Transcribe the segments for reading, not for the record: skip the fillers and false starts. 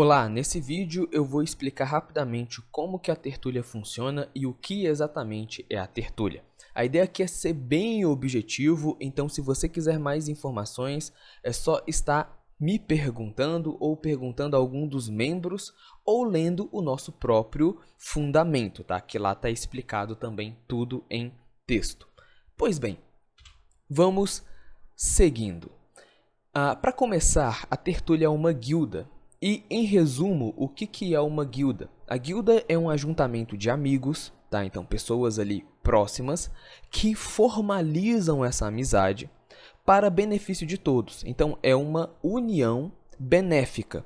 Olá, nesse vídeo eu vou explicar rapidamente como que a tertúlia funciona e o que exatamente é a tertúlia. A ideia aqui é ser bem objetivo, então se você quiser mais informações, é só estar me perguntando ou perguntando a algum dos membros ou lendo o nosso próprio fundamento, tá? Que lá está explicado também tudo em texto. Pois bem, vamos seguindo. Para começar, a tertúlia é uma guilda. E, em resumo, o que é uma guilda? A guilda é um ajuntamento de amigos, tá? Então, pessoas ali próximas, que formalizam essa amizade para benefício de todos. Então, é uma união benéfica,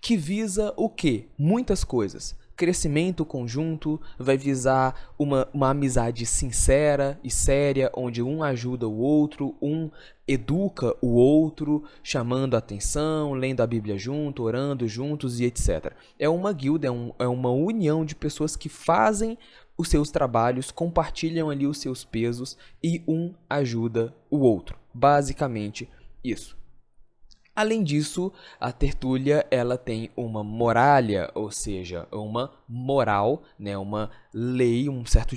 que visa o quê? Muitas coisas. Crescimento conjunto, vai visar uma amizade sincera e séria, onde um ajuda o outro, um educa o outro, chamando a atenção, lendo a Bíblia junto, orando juntos e etc. É uma guilda, é uma união de pessoas que fazem os seus trabalhos, compartilham ali os seus pesos e um ajuda o outro. Basicamente isso. Além disso, a tertúlia ela tem uma moralha, ou seja, uma moral, né, uma lei, um certo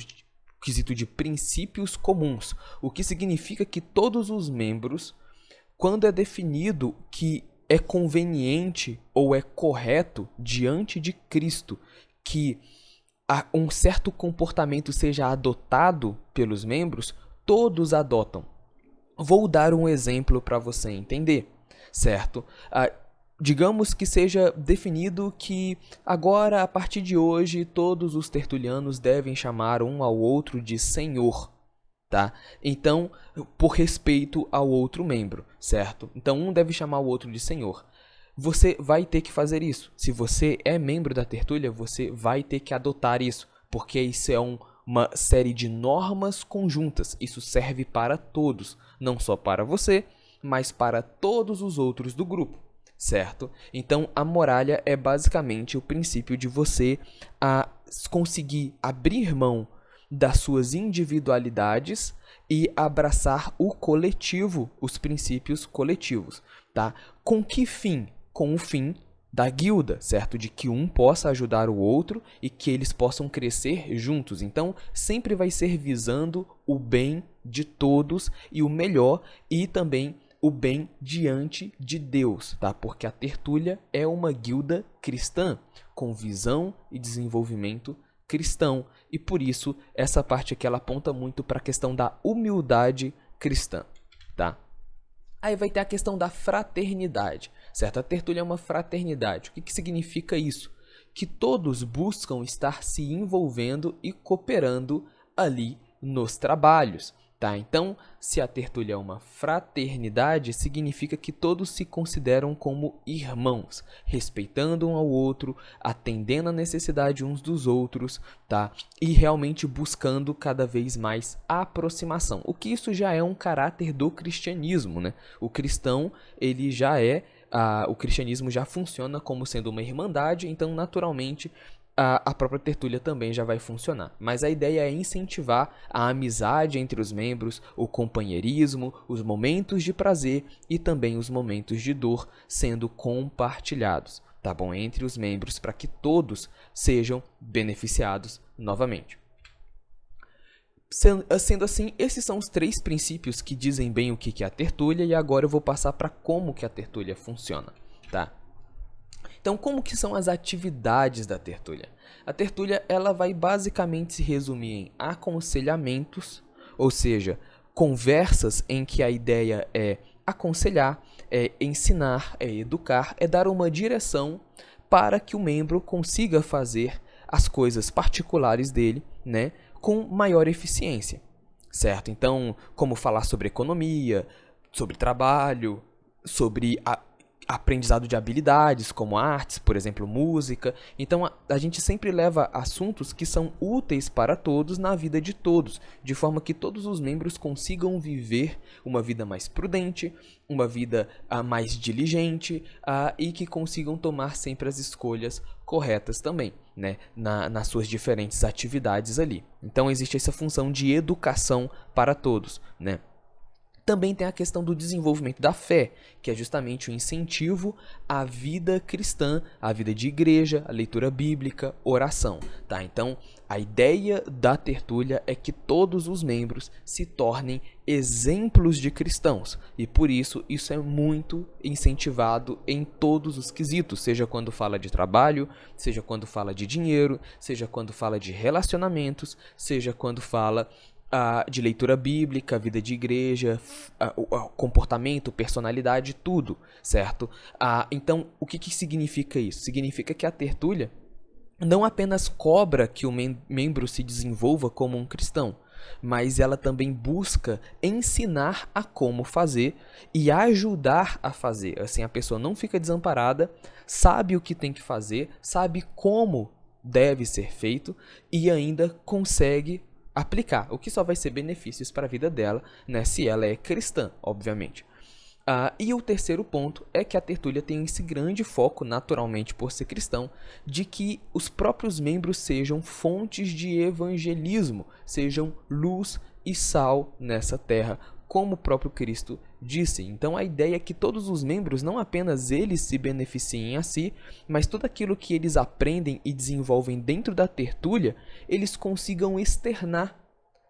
quesito de princípios comuns, o que significa que todos os membros, quando é definido que é conveniente ou é correto diante de Cristo que um certo comportamento seja adotado pelos membros, todos adotam. Vou dar um exemplo para você entender. Certo? Digamos que seja definido que agora, a partir de hoje, todos os tertulianos devem chamar um ao outro de senhor, tá? Então, por respeito ao outro membro, certo? Então, um deve chamar o outro de senhor. Você vai ter que fazer isso. Se você é membro da tertúlia, você vai ter que adotar isso, porque isso é uma série de normas conjuntas. Isso serve para todos, não só para você, mas para todos os outros do grupo, certo? Então, a moralha é basicamente o princípio de você conseguir abrir mão das suas individualidades e abraçar o coletivo, os princípios coletivos, tá? Com que fim? Com o fim da guilda, certo? De que um possa ajudar o outro e que eles possam crescer juntos. Então, sempre vai ser visando o bem de todos e o melhor e também o bem diante de Deus, tá? Porque a tertúlia é uma guilda cristã, com visão e desenvolvimento cristão. E por isso, essa parte aqui ela aponta muito para a questão da humildade cristã, tá? Aí vai ter a questão da fraternidade, certo? A tertúlia é uma fraternidade. O que significa isso? Que todos buscam estar se envolvendo e cooperando ali nos trabalhos. Tá? Então, se a tertúlia é uma fraternidade, significa que todos se consideram como irmãos, respeitando um ao outro, atendendo a necessidade uns dos outros, tá? E realmente buscando cada vez mais a aproximação. O que isso já é um caráter do cristianismo, né? O cristão, ele já o cristianismo já funciona como sendo uma irmandade, então, naturalmente, a própria tertúlia também já vai funcionar. Mas a ideia é incentivar a amizade entre os membros, o companheirismo, os momentos de prazer e também os momentos de dor sendo compartilhados, tá bom? Entre os membros, para que todos sejam beneficiados novamente. Sendo assim, esses são os 3 princípios que dizem bem o que é a tertúlia, e agora eu vou passar para como que a tertúlia funciona, tá? Então, como que são as atividades da tertúlia? A tertúlia ela vai basicamente se resumir em aconselhamentos, ou seja, conversas em que a ideia é aconselhar, é ensinar, é educar, é dar uma direção para que o membro consiga fazer as coisas particulares dele, né, com maior eficiência, certo? Então, como falar sobre economia, sobre trabalho, sobre aprendizado de habilidades, como artes, por exemplo, música. Então, a gente sempre leva assuntos que são úteis para todos na vida de todos, de forma que todos os membros consigam viver uma vida mais prudente, uma vida mais diligente e que consigam tomar sempre as escolhas corretas também, né, nas suas diferentes atividades ali. Então, existe essa função de educação para todos, né? Também tem a questão do desenvolvimento da fé, que é justamente o incentivo à vida cristã, à vida de igreja, à leitura bíblica, oração, tá? Então, a ideia da tertúlia é que todos os membros se tornem exemplos de cristãos, e por isso é muito incentivado em todos os quesitos, seja quando fala de trabalho, seja quando fala de dinheiro, seja quando fala de relacionamentos, seja quando fala de leitura bíblica, vida de igreja, comportamento, personalidade, tudo, certo? Então, o que significa isso? Significa que a tertúlia não apenas cobra que o membro se desenvolva como um cristão, mas ela também busca ensinar a como fazer e ajudar a fazer. Assim, a pessoa não fica desamparada, sabe o que tem que fazer, sabe como deve ser feito e ainda consegue aplicar, o que só vai ser benefícios para a vida dela, né, se ela é cristã, obviamente. E o terceiro ponto é que a tertúlia tem esse grande foco, naturalmente por ser cristão, de que os próprios membros sejam fontes de evangelismo, sejam luz e sal nessa terra, como o próprio Cristo disse. Então a ideia é que todos os membros, não apenas eles se beneficiem a si, mas tudo aquilo que eles aprendem e desenvolvem dentro da tertúlia, eles consigam externar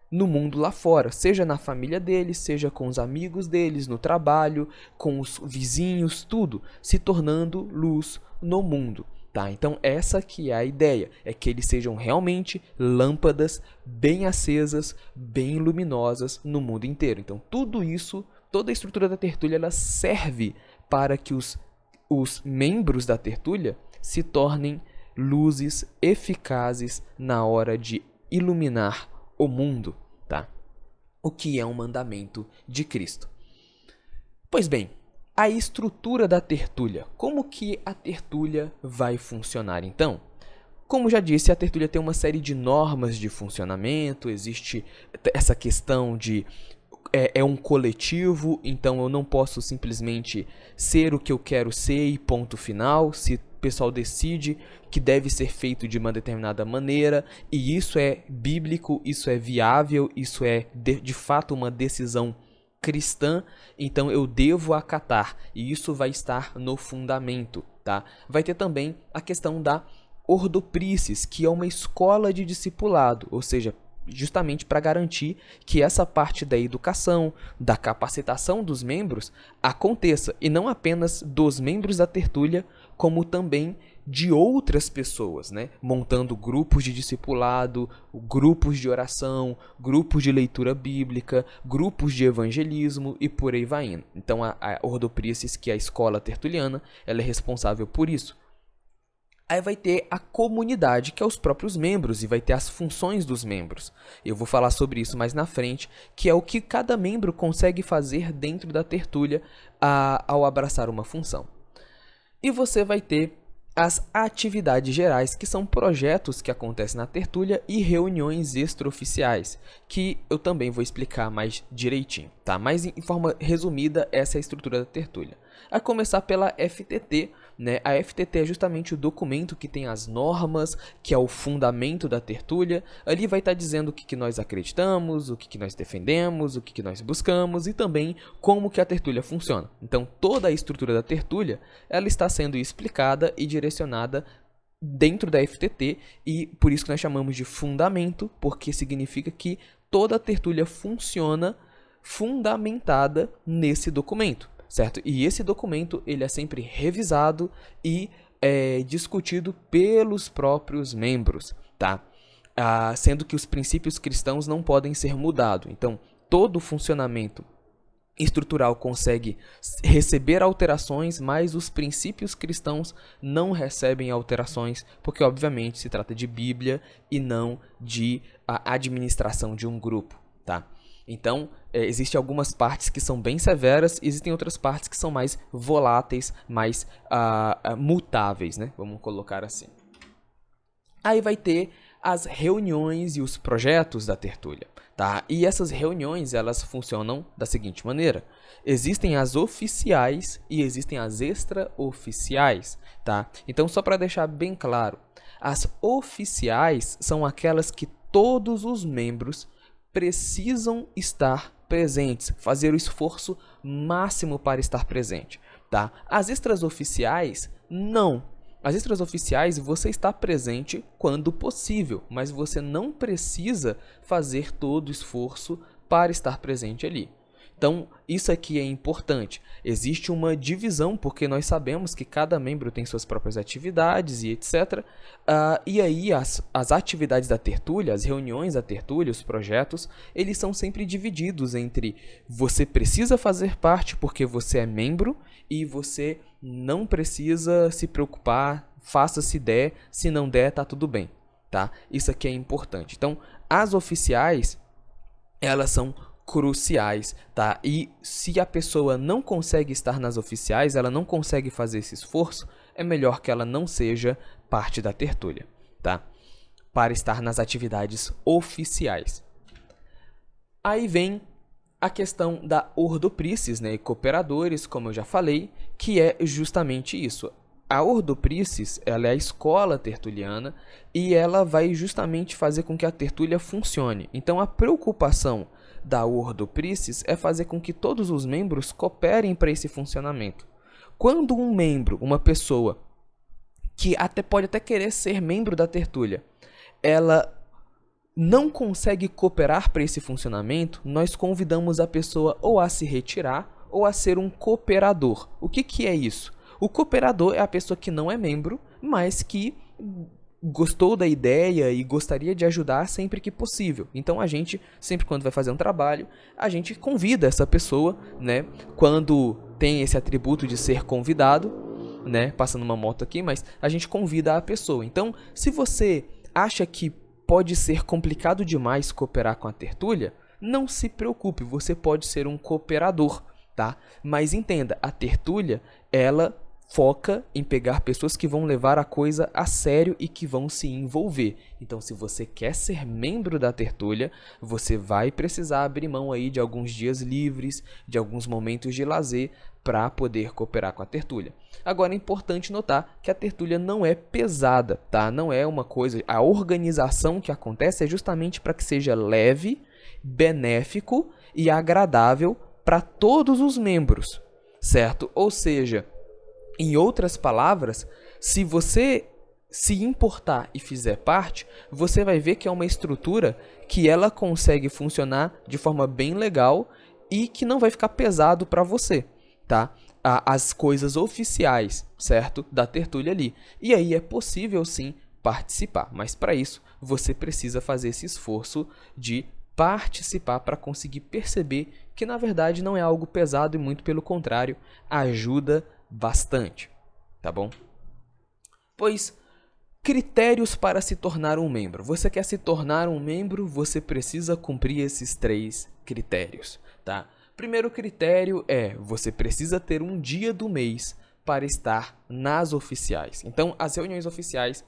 no mundo lá fora, seja na família deles, seja com os amigos deles, no trabalho, com os vizinhos, tudo, se tornando luz no mundo. Tá? Então essa que é a ideia, é que eles sejam realmente lâmpadas bem acesas, bem luminosas no mundo inteiro. Então tudo isso, toda a estrutura da tertúlia, ela serve para que os membros da tertúlia se tornem luzes eficazes na hora de iluminar o mundo, tá? O que é um mandamento de Cristo. Pois bem, a estrutura da tertúlia. Como que a tertúlia vai funcionar então? Como já disse, a tertúlia tem uma série de normas de funcionamento, existe essa questão de é um coletivo, então eu não posso simplesmente ser o que eu quero ser e ponto final. Se o pessoal decide que deve ser feito de uma determinada maneira, e isso é bíblico, isso é viável, isso é de fato uma decisão cristã, então eu devo acatar, e isso vai estar no fundamento, tá? Vai ter também a questão da ordoprices, que é uma escola de discipulado, ou seja, justamente para garantir que essa parte da educação, da capacitação dos membros aconteça, e não apenas dos membros da tertúlia, como também de outras pessoas, né? Montando grupos de discipulado, grupos de oração, grupos de leitura bíblica, grupos de evangelismo e por aí vai indo. Então a ordoprices, que é a escola tertuliana, ela é responsável por isso. Aí vai ter a comunidade, que é os próprios membros, e vai ter as funções dos membros. Eu vou falar sobre isso mais na frente, que é o que cada membro consegue fazer dentro da tertúlia ao abraçar uma função. E você vai ter as atividades gerais, que são projetos que acontecem na tertúlia, e reuniões extraoficiais, que eu também vou explicar mais direitinho, tá? Mas em forma resumida, essa é a estrutura da tertúlia. A começar pela FTT, né? A FTT é justamente o documento que tem as normas, que é o fundamento da tertúlia. Ali vai estar dizendo o que nós acreditamos, o que nós defendemos, o que nós buscamos e também como que a tertúlia funciona. Então, toda a estrutura da tertúlia, ela está sendo explicada e direcionada dentro da FTT, e por isso que nós chamamos de fundamento, porque significa que toda a tertúlia funciona fundamentada nesse documento. Certo? E esse documento ele é sempre revisado e discutido pelos próprios membros, tá? Sendo que os princípios cristãos não podem ser mudados. Então, todo o funcionamento estrutural consegue receber alterações, mas os princípios cristãos não recebem alterações, porque obviamente se trata de Bíblia e não de administração de um grupo, tá? Então, existem algumas partes que são bem severas, e existem outras partes que são mais voláteis, mais mutáveis, né? Vamos colocar assim. Aí vai ter as reuniões e os projetos da tertúlia, tá? E essas reuniões, elas funcionam da seguinte maneira. Existem as oficiais e existem as extraoficiais, tá? Então, só para deixar bem claro, as oficiais são aquelas que todos os membros precisam estar presentes, fazer o esforço máximo para estar presente, tá? As extraoficiais, não. As extraoficiais você está presente quando possível, mas você não precisa fazer todo o esforço para estar presente ali. Então, isso aqui é importante. Existe uma divisão, porque nós sabemos que cada membro tem suas próprias atividades e etc. E aí, as atividades da tertúlia, as reuniões da tertúlia, os projetos, eles são sempre divididos entre você precisa fazer parte porque você é membro e você não precisa se preocupar, faça se der, se não der, tá tudo bem. Tá? Isso aqui é importante. Então, as oficiais, elas são cruciais, tá? E se a pessoa não consegue estar nas oficiais, ela não consegue fazer esse esforço, é melhor que ela não seja parte da tertúlia, tá? Para estar nas atividades oficiais. Aí vem a questão da ordoprices, né, e cooperadores, como eu já falei, que é justamente isso. A ordoprices, ela é a escola tertuliana e ela vai justamente fazer com que a tertúlia funcione. Então, a preocupação da ordoprices é fazer com que todos os membros cooperem para esse funcionamento. Quando um membro, uma pessoa que pode até querer ser membro da tertúlia, ela não consegue cooperar para esse funcionamento, nós convidamos a pessoa ou a se retirar ou a ser um cooperador. O que é isso? O cooperador é a pessoa que não é membro, mas que gostou da ideia e gostaria de ajudar sempre que possível. Então a gente, sempre quando vai fazer um trabalho, a gente convida essa pessoa, né? Quando tem esse atributo de ser convidado, né? Passando uma moto aqui, mas a gente convida a pessoa. Então, se você acha que pode ser complicado demais cooperar com a tertúlia, não se preocupe, você pode ser um cooperador, tá? Mas entenda, a tertúlia, ela foca em pegar pessoas que vão levar a coisa a sério e que vão se envolver. Então, se você quer ser membro da tertúlia, você vai precisar abrir mão aí de alguns dias livres, de alguns momentos de lazer para poder cooperar com a tertúlia. Agora, é importante notar que a tertúlia não é pesada, tá? Não é uma coisa... A organização que acontece é justamente para que seja leve, benéfico e agradável para todos os membros, certo? Ou seja, em outras palavras, se você se importar e fizer parte, você vai ver que é uma estrutura que ela consegue funcionar de forma bem legal e que não vai ficar pesado para você, tá? As coisas oficiais, certo? Da tertúlia ali. E aí é possível sim participar, mas para isso você precisa fazer esse esforço de participar para conseguir perceber que na verdade não é algo pesado e muito pelo contrário, ajuda bastante, tá bom? Pois, critérios para se tornar um membro. Você quer se tornar um membro, você precisa cumprir esses 3 critérios, tá? Primeiro critério é, você precisa ter um dia do mês para estar nas oficiais. Então, as reuniões oficiais,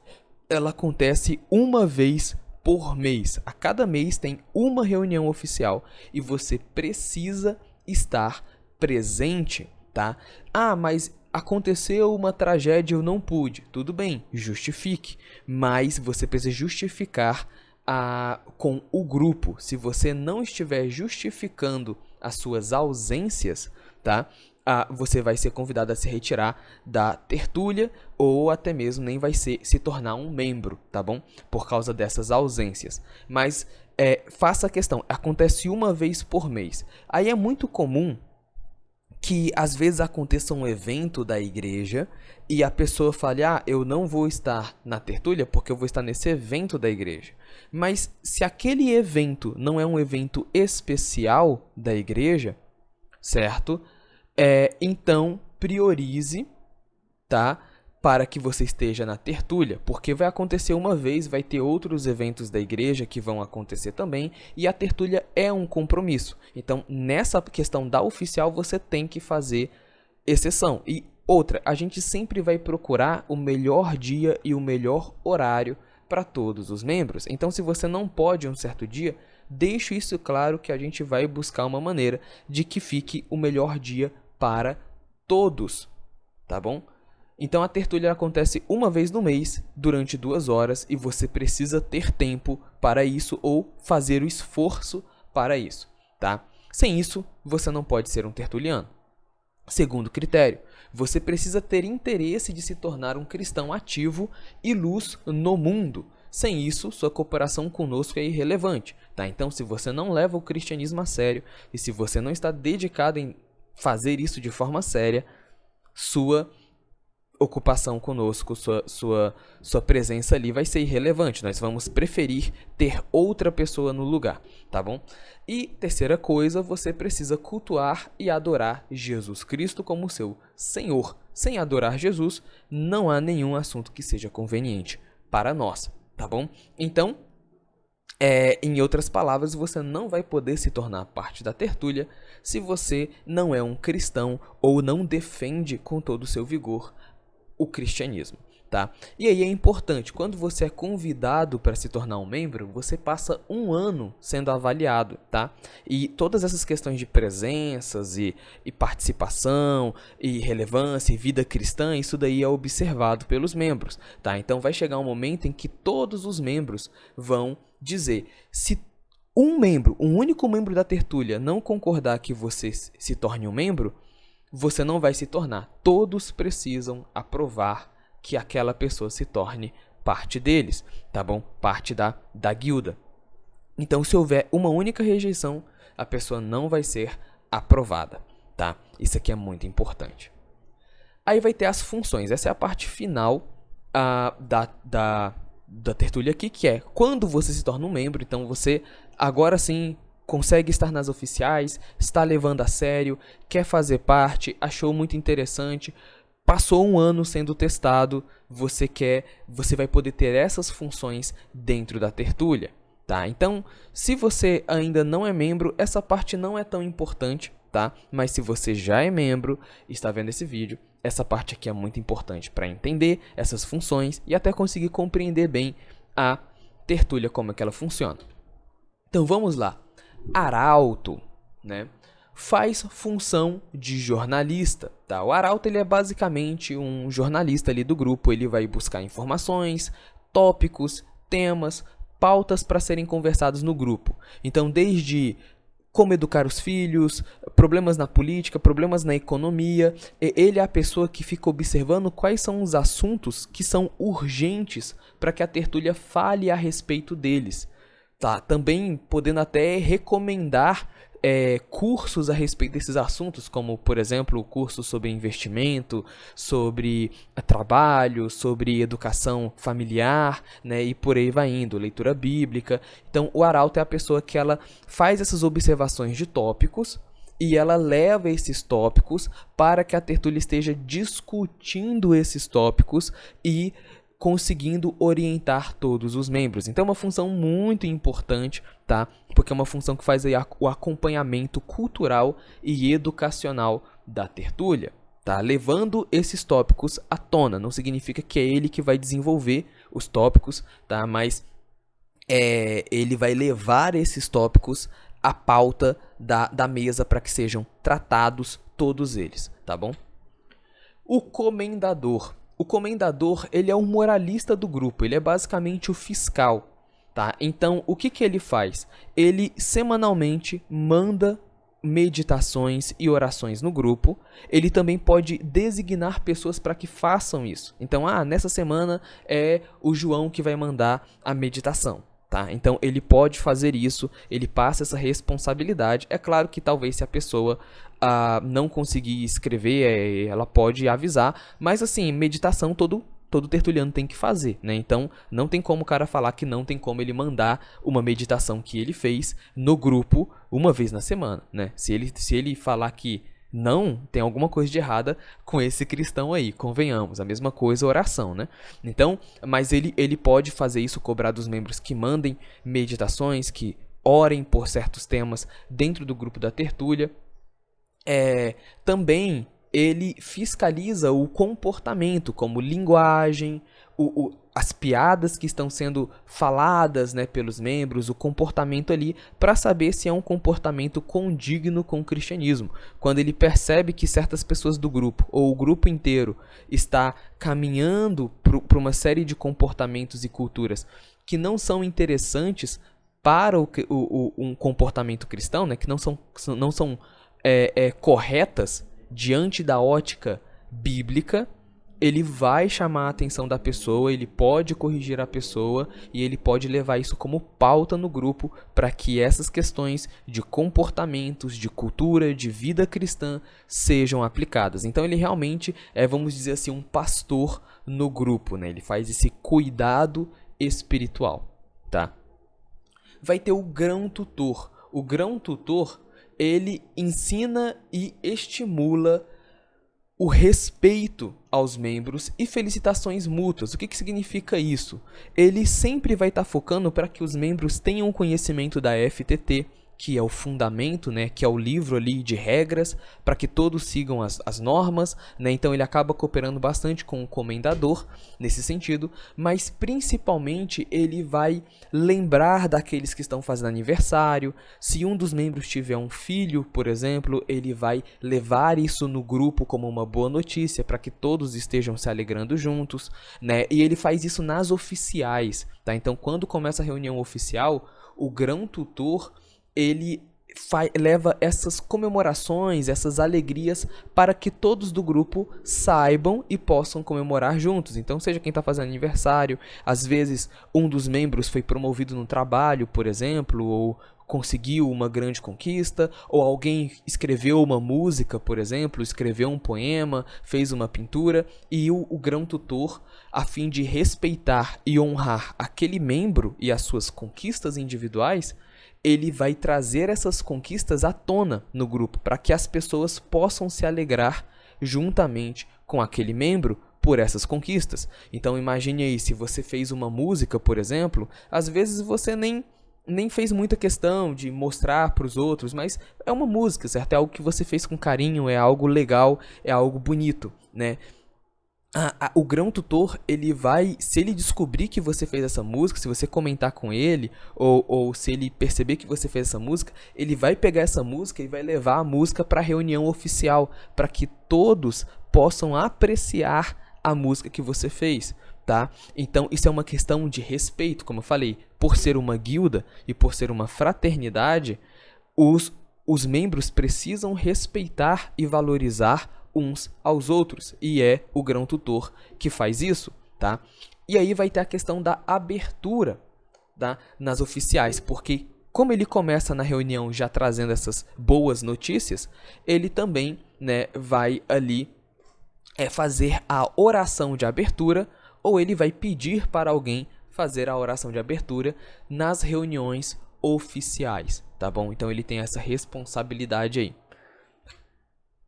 ela acontece uma vez por mês. A cada mês tem uma reunião oficial e você precisa estar presente, tá? Ah, mas aconteceu uma tragédia, eu não pude. Tudo bem, justifique. Mas você precisa justificar com o grupo. Se você não estiver justificando as suas ausências, tá? Você vai ser convidado a se retirar da tertúlia ou até mesmo nem vai se tornar um membro, tá bom? Por causa dessas ausências. Mas faça a questão, acontece uma vez por mês. Aí é muito comum que às vezes aconteça um evento da igreja e a pessoa fale, eu não vou estar na tertúlia porque eu vou estar nesse evento da igreja. Mas se aquele evento não é um evento especial da igreja, certo? Então priorize, tá? Para que você esteja na tertúlia, porque vai acontecer uma vez, vai ter outros eventos da igreja que vão acontecer também, e a tertúlia é um compromisso. Então, nessa questão da oficial, você tem que fazer exceção. E outra, a gente sempre vai procurar o melhor dia e o melhor horário para todos os membros. Então, se você não pode um certo dia, deixe isso claro que a gente vai buscar uma maneira de que fique o melhor dia para todos, tá bom? Então, a tertúlia acontece uma vez no mês, durante 2 horas, e você precisa ter tempo para isso ou fazer o esforço para isso, tá? Sem isso, você não pode ser um tertuliano. Segundo critério, você precisa ter interesse de se tornar um cristão ativo e luz no mundo. Sem isso, sua cooperação conosco é irrelevante, tá? Então, se você não leva o cristianismo a sério e se você não está dedicado em fazer isso de forma séria, sua ocupação conosco, sua presença ali vai ser irrelevante. Nós vamos preferir ter outra pessoa no lugar, tá bom? E terceira coisa, você precisa cultuar e adorar Jesus Cristo como seu Senhor. Sem adorar Jesus, não há nenhum assunto que seja conveniente para nós, tá bom? Então, em outras palavras, você não vai poder se tornar parte da tertúlia se você não é um cristão ou não defende com todo o seu vigor o cristianismo, tá? E aí é importante, quando você é convidado para se tornar um membro, você passa 1 ano sendo avaliado, tá? E todas essas questões de presenças e participação e relevância e vida cristã, isso daí é observado pelos membros, tá? Então vai chegar um momento em que todos os membros vão dizer, se um único membro da tertúlia não concordar que você se torne um membro, você não vai se tornar. Todos precisam aprovar que aquela pessoa se torne parte deles, tá bom? Parte da guilda. Então, se houver uma única rejeição, a pessoa não vai ser aprovada, tá? Isso aqui é muito importante. Aí vai ter as funções. Essa é a parte final da tertúlia aqui, que é quando você se torna um membro. Então, você agora sim consegue estar nas oficiais, está levando a sério, quer fazer parte, achou muito interessante, passou 1 ano sendo testado, você vai poder ter essas funções dentro da tertúlia, tá? Então, se você ainda não é membro, essa parte não é tão importante, tá? Mas se você já é membro e está vendo esse vídeo, essa parte aqui é muito importante para entender essas funções e até conseguir compreender bem a tertúlia, como é que ela funciona. Então, vamos lá. Arauto, né, faz função de jornalista, tá? O arauto ele é basicamente um jornalista ali do grupo, ele vai buscar informações, tópicos, temas, pautas para serem conversados no grupo. Então, desde como educar os filhos, problemas na política, problemas na economia, ele é a pessoa que fica observando quais são os assuntos que são urgentes para que a tertúlia fale a respeito deles. Tá, também podendo até recomendar cursos a respeito desses assuntos, como, por exemplo, cursos sobre investimento, sobre trabalho, sobre educação familiar, né, e por aí vai indo, leitura bíblica. Então, o arauto é a pessoa que ela faz essas observações de tópicos e ela leva esses tópicos para que a tertúlia esteja discutindo esses tópicos e conseguindo orientar todos os membros. Então é uma função muito importante, tá? Porque é uma função que faz aí o acompanhamento cultural e educacional da tertúlia, tá? Levando esses tópicos à tona. Não significa que é ele que vai desenvolver os tópicos, tá? Mas ele vai levar esses tópicos à pauta da mesa para que sejam tratados todos eles, tá bom? O comendador. O comendador, ele é o moralista do grupo, ele é basicamente o fiscal, tá? Então, o que ele faz? Ele semanalmente manda meditações e orações no grupo. Ele também pode designar pessoas para que façam isso. Então, nessa semana é o João que vai mandar a meditação, tá? Então, ele pode fazer isso, ele passa essa responsabilidade. É claro que talvez se a pessoa não conseguir escrever, ela pode avisar, mas assim, meditação todo tertuliano tem que fazer, né? Então, não tem como o cara falar que não tem como ele mandar uma meditação que ele fez no grupo uma vez na semana, né? Se ele falar que não, tem alguma coisa de errada com esse cristão aí, convenhamos. A mesma coisa oração, né? Então, mas ele pode fazer isso, cobrar dos membros que mandem meditações, que orem por certos temas dentro do grupo da tertúlia. Também ele fiscaliza o comportamento, como linguagem, as piadas que estão sendo faladas, né, pelos membros, o comportamento ali, para saber se é um comportamento condigno com o cristianismo. Quando ele percebe que certas pessoas do grupo, ou o grupo inteiro, está caminhando para uma série de comportamentos e culturas que não são interessantes para um comportamento cristão, né, que não são corretas diante da ótica bíblica, ele vai chamar a atenção da pessoa, ele pode corrigir a pessoa e ele pode levar isso como pauta no grupo para que essas questões de comportamentos, de cultura, de vida cristã sejam aplicadas. Então ele realmente vamos dizer assim, um pastor no grupo, né? Ele faz esse cuidado espiritual, tá? Vai ter o grão-tutor. O grão-tutor, ele ensina e estimula o respeito aos membros e felicitações mútuas. O que significa isso? Ele sempre vai estar focando para que os membros tenham conhecimento da FTT, que é o fundamento, né, que é o livro ali de regras, para que todos sigam as normas, né? Então ele acaba cooperando bastante com o comendador nesse sentido, mas principalmente ele vai lembrar daqueles que estão fazendo aniversário. Se um dos membros tiver um filho, por exemplo, ele vai levar isso no grupo como uma boa notícia, para que todos estejam se alegrando juntos, né? E ele faz isso nas oficiais, tá? Então quando começa a reunião oficial, o grão-tutor ele leva essas comemorações, essas alegrias para que todos do grupo saibam e possam comemorar juntos. Então, seja quem está fazendo aniversário, às vezes um dos membros foi promovido no trabalho, por exemplo, ou conseguiu uma grande conquista, ou alguém escreveu uma música, por exemplo, escreveu um poema, fez uma pintura, e o grão-tutor, a fim de respeitar e honrar aquele membro e as suas conquistas individuais, ele vai trazer essas conquistas à tona no grupo, para que as pessoas possam se alegrar juntamente com aquele membro por essas conquistas. Então imagine aí, se você fez uma música, por exemplo, às vezes você nem fez muita questão de mostrar para os outros, mas é uma música, certo? É algo que você fez com carinho, é algo legal, é algo bonito, né? O grão-tutor, ele vai, se ele descobrir que você fez essa música, se você comentar com ele, ou se ele perceber que você fez essa música, ele vai pegar essa música e vai levar a música para a reunião oficial, para que todos possam apreciar a música que você fez, tá? Então, isso é uma questão de respeito, como eu falei, por ser uma guilda e por ser uma fraternidade, os membros precisam respeitar e valorizar uns aos outros, e é o grão-tutor que faz isso, tá? E aí vai ter a questão da abertura, tá? Nas oficiais, porque como ele começa na reunião já trazendo essas boas notícias, ele também, né, vai ali fazer a oração de abertura, ou ele vai pedir para alguém fazer a oração de abertura nas reuniões oficiais, tá bom? Então ele tem essa responsabilidade aí.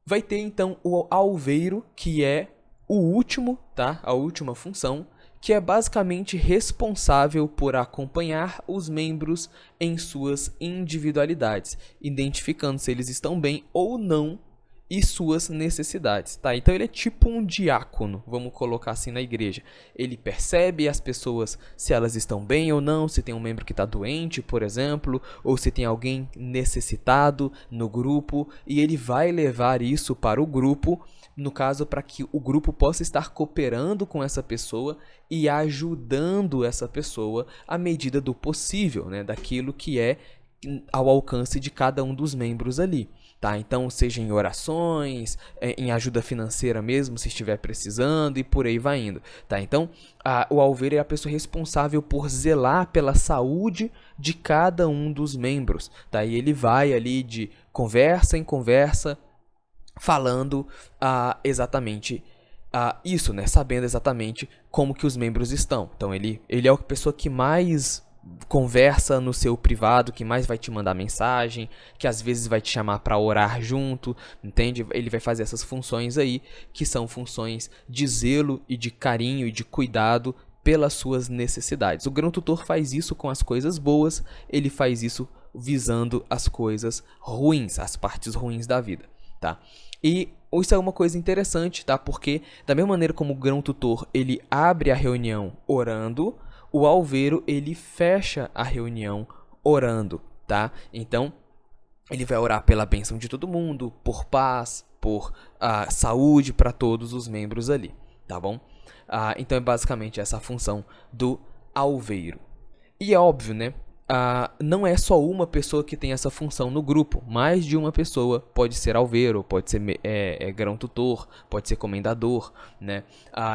Vai ter então o alveiro, que é o último, tá? A última função, que é basicamente responsável por acompanhar os membros em suas individualidades, identificando se eles estão bem ou não e suas necessidades, tá? Então ele é tipo um diácono, vamos colocar assim na igreja. Ele percebe as pessoas se elas estão bem ou não, se tem um membro que está doente, por exemplo, ou se tem alguém necessitado no grupo, e ele vai levar isso para o grupo, no caso, para que o grupo possa estar cooperando com essa pessoa e ajudando essa pessoa à medida do possível, né? Daquilo que é ao alcance de cada um dos membros ali. Tá? Então, seja em orações, em ajuda financeira mesmo, se estiver precisando, e por aí vai indo. Tá? Então, o alveiro é a pessoa responsável por zelar pela saúde de cada um dos membros. Tá? E ele vai ali de conversa em conversa, falando exatamente isso, né? Sabendo exatamente como que os membros estão. Então, ele é a pessoa que mais conversa no seu privado, que mais vai te mandar mensagem, que às vezes vai te chamar para orar junto, entende? Ele vai fazer essas funções aí, que são funções de zelo e de carinho e de cuidado pelas suas necessidades. O grão-tutor faz isso com as coisas boas, ele faz isso visando as coisas ruins, as partes ruins da vida, tá? E isso é uma coisa interessante, tá? Porque da mesma maneira como o grão-tutor, ele abre a reunião orando, o alveiro, ele fecha a reunião orando, tá? Então, ele vai orar pela bênção de todo mundo, por paz, por saúde para todos os membros ali, tá bom? Então, é basicamente essa a função do alveiro. E é óbvio, né? não é só uma pessoa que tem essa função no grupo. Mais de uma pessoa, pode ser alveiro, pode ser grão-tutor, pode ser comendador, né?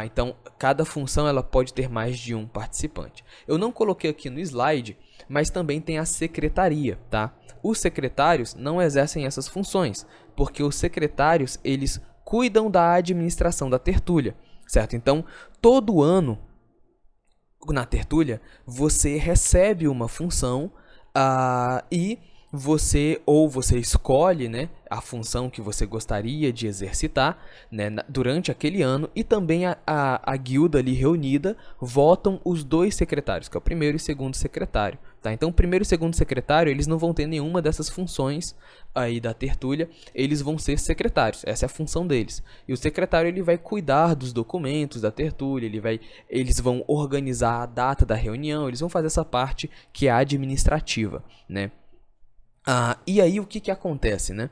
Então, cada função ela pode ter mais de um participante. Eu não coloquei aqui no slide, mas também tem a secretaria, tá? Os secretários não exercem essas funções, porque os secretários, eles cuidam da administração da tertúlia, certo? Então, todo ano, na tertúlia, você recebe uma função e você escolhe, né, a função que você gostaria de exercitar, né, durante aquele ano, e também a guilda ali reunida votam os dois secretários, que é o primeiro e segundo secretário. Tá? Então, o primeiro e segundo secretário, eles não vão ter nenhuma dessas funções aí da tertúlia, eles vão ser secretários, essa é a função deles. E o secretário ele vai cuidar dos documentos da tertúlia, eles vão organizar a data da reunião, eles vão fazer essa parte que é administrativa, né? E aí o que acontece, né?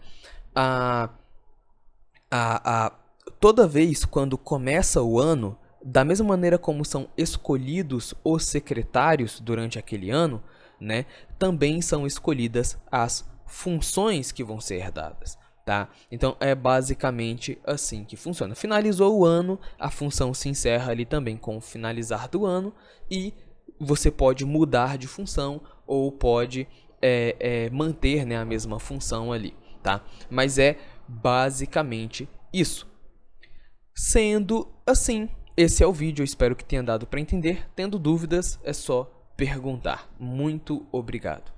Toda vez quando começa o ano, da mesma maneira como são escolhidos os secretários durante aquele ano, né, também são escolhidas as funções que vão ser herdadas, tá? Então é basicamente assim que funciona. Finalizou o ano, a função se encerra ali também com o finalizar do ano e você pode mudar de função ou pode manter, né, a mesma função ali, tá? Mas é basicamente isso. Sendo assim, esse é o vídeo, eu espero que tenha dado para entender. Tendo dúvidas, é só perguntar. Muito obrigado.